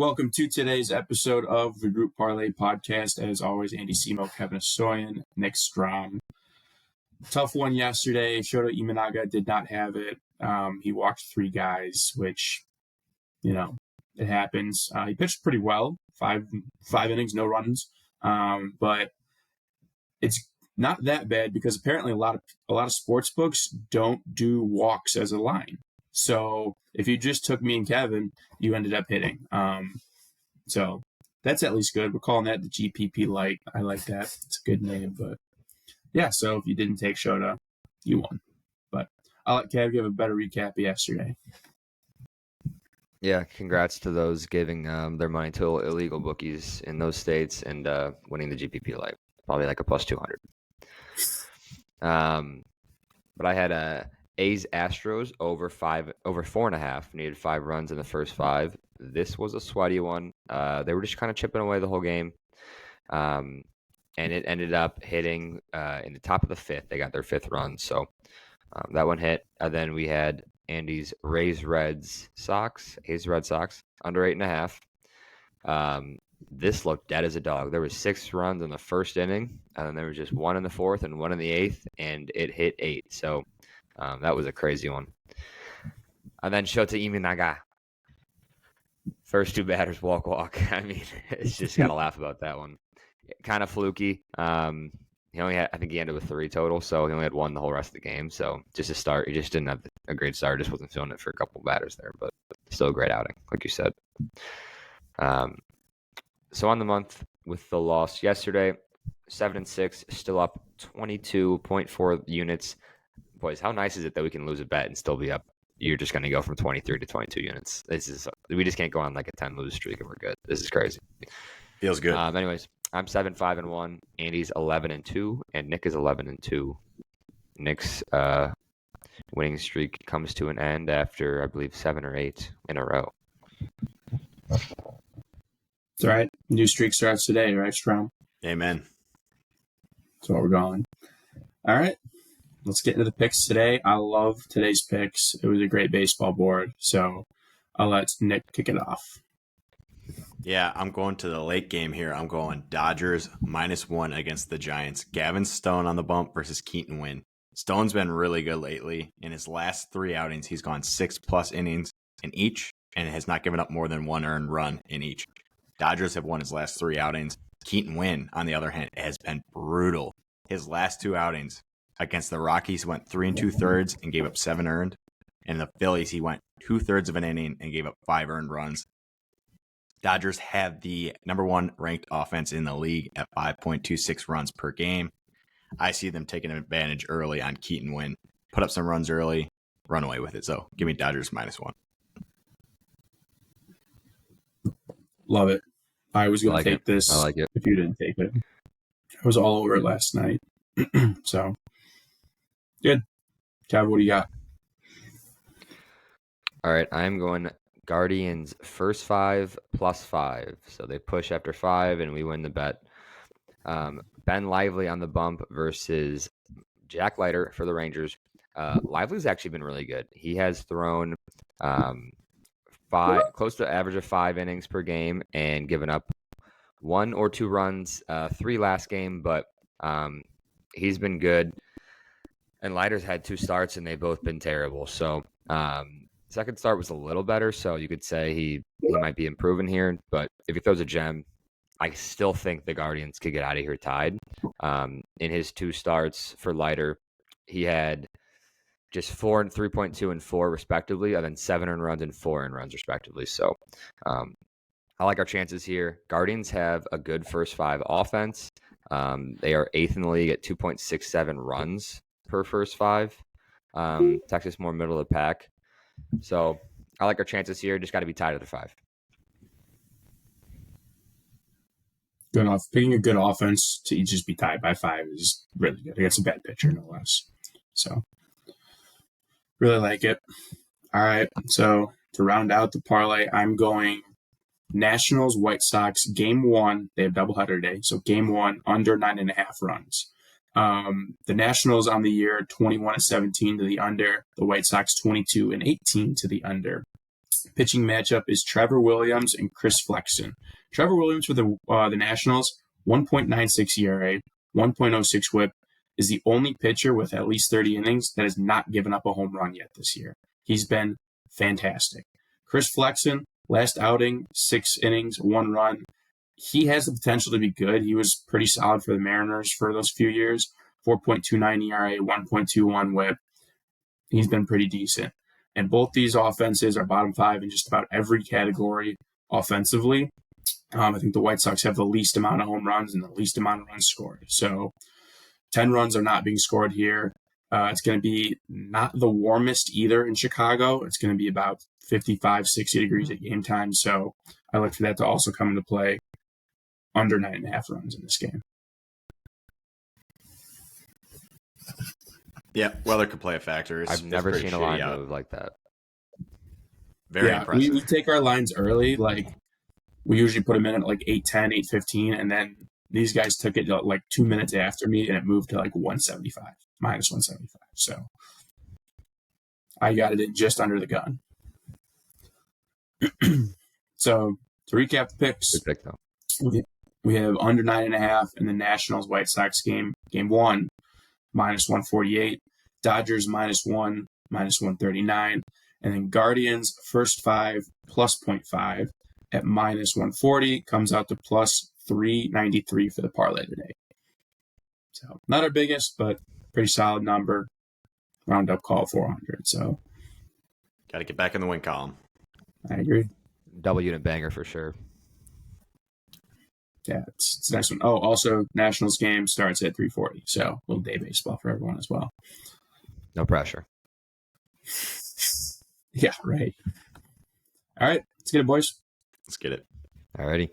Welcome to today's episode of the Group Parlay podcast. As always, Andy Semo, Kevin Asoyan, Nick Strom. Tough one yesterday. Shota Imanaga did not have it. He walked three guys, which, it happens. He pitched pretty well, five innings, no runs. But it's not that bad because apparently a lot of sports books don't do walks as a line. So if you just took me and Kevin, you ended up hitting. So that's at least good. We're calling that the GPP Light. I like that. It's a good name. But yeah, so if you didn't take Shota, you won. But I'll let Kev give a better recap of yesterday. Yeah, congrats to those giving their money to illegal bookies in those states and winning the GPP Light. Probably like a plus 200. But I had A's Astros over 4.5. Needed 5 runs in the first 5. This was a sweaty one. They were just kind of chipping away the whole game. And it ended up hitting in the top of the 5th. They got their 5th run. So that one hit. And then we had Andy's A's Red Sox under 8.5. This looked dead as a dog. There was 6 runs in the first inning, and then there was just 1 in the 4th and 1 in the 8th, and it hit 8. So that was a crazy one. And then Shota Imanaga. First 2 batters walk. I mean, it's just got to laugh about that one. Kind of fluky. He only had, I think he ended with 3 total, so he only had 1 the whole rest of the game. So just a start. He just didn't have a great start. Just wasn't feeling it for a couple batters there, but still a great outing, like you said. So on the month with the loss yesterday, 7-6, still up 22.4 units. Boys, how nice is it that we can lose a bet and still be up? You're just going to go from 23 to 22 units. We just can't go on like a 10 lose streak and we're good. This is crazy. Feels good. Anyways, I'm 7-5-1. Andy's 11-2, and Nick is 11-2. Nick's winning streak comes to an end after, I believe, 7 or 8 in a row. It's all right. New streak starts today, right, Strom? Amen. That's what we're going. All right. Let's get into the picks today. I love today's picks. It was a great baseball board. So I'll let Nick kick it off. Yeah, I'm going to the late game here. I'm going Dodgers -1 against the Giants. Gavin Stone on the bump versus Keaton Winn. Stone's been really good lately. In his last 3 outings, he's gone 6+ innings in each and has not given up more than 1 earned run in each. Dodgers have won his last 3 outings. Keaton Winn, on the other hand, has been brutal. His last 2 outings against the Rockies, he went 3 2/3 and gave up 7 earned. And the Phillies, he went 2/3 of an inning and gave up 5 earned runs. Dodgers have the number 1 ranked offense in the league at 5.26 runs per game. I see them taking advantage early on Keaton Winn. Put up some runs early, run away with it. So give me Dodgers -1. Love it. I was going to take this I like it. if you didn't take it. I was all over it last night. So, good. Kev, what do you got? All right, I'm going Guardians first 5 +5. So they push after 5, and we win the bet. Ben Lively on the bump versus Jack Leiter for the Rangers. Lively's actually been really good. He has thrown close to average of 5 innings per game and given up 1 or 2 runs, 3 last game, but he's been good. And Leiter's had 2 starts, and they've both been terrible. So second start was a little better, so you could say he might be improving here. But if he throws a gem, I still think the Guardians could get out of here tied. In his 2 starts for Leiter, he had just 4 and 3.2 and 4 respectively, and then 7 earned runs and 4 earned runs respectively. So I like our chances here. Guardians have a good first 5 offense. They are 8th in the league at 2.67 runs per first 5. Texas more middle of the pack. So I like our chances here. Just got to be tied at the 5. Good enough. Picking a good offense to just be tied by 5 is really good against a bad pitcher, no less. So, really like it. All right. So, to round out the parlay, I'm going Nationals, White Sox, Game 1. They have doubleheader day. So, Game 1, under 9.5 runs. The Nationals on the year, 21-17 to the under. The White Sox, 22-18 to the under. Pitching matchup is Trevor Williams and Chris Flexen. Trevor Williams for the Nationals, 1.96 ERA, 1.06 WHIP, is the only pitcher with at least 30 innings that has not given up a home run yet this year. He's been fantastic. Chris Flexen, last outing, 6 innings, 1 run. He has the potential to be good. He was pretty solid for the Mariners for those few years. 4.29 ERA, 1.21 WHIP. He's been pretty decent. And both these offenses are bottom 5 in just about every category offensively. I think the White Sox have the least amount of home runs and the least amount of runs scored. So 10 runs are not being scored here. It's going to be not the warmest either in Chicago. It's going to be about 55, 60 degrees at game time. So I look for that to also come into play. Under 9.5 runs in this game. Yeah, weather could play a factor. I've never seen a line move like that. Very impressive. We take our lines early. Like, we usually put them in at like 8:10, 8:15, and then these guys took it like 2 minutes after me, and it moved to like 175, minus 175. So I got it in just under the gun. So to recap the picks, Good pick, though. We have under 9.5 in the Nationals White Sox game. Game 1, minus 148. Dodgers -1, minus 139. And then Guardians first 5 plus 0.5 at minus 140 comes out to plus 393 for the parlay today. So not our biggest, but pretty solid number. Round up call 400. So got to get back in the win column. I agree. Double unit banger for sure. Yeah, it's the next one. Oh, also, Nationals game starts at 3:40. So a little day baseball for everyone as well. No pressure. Yeah, right. All right, let's get it, boys. Let's get it. Alrighty.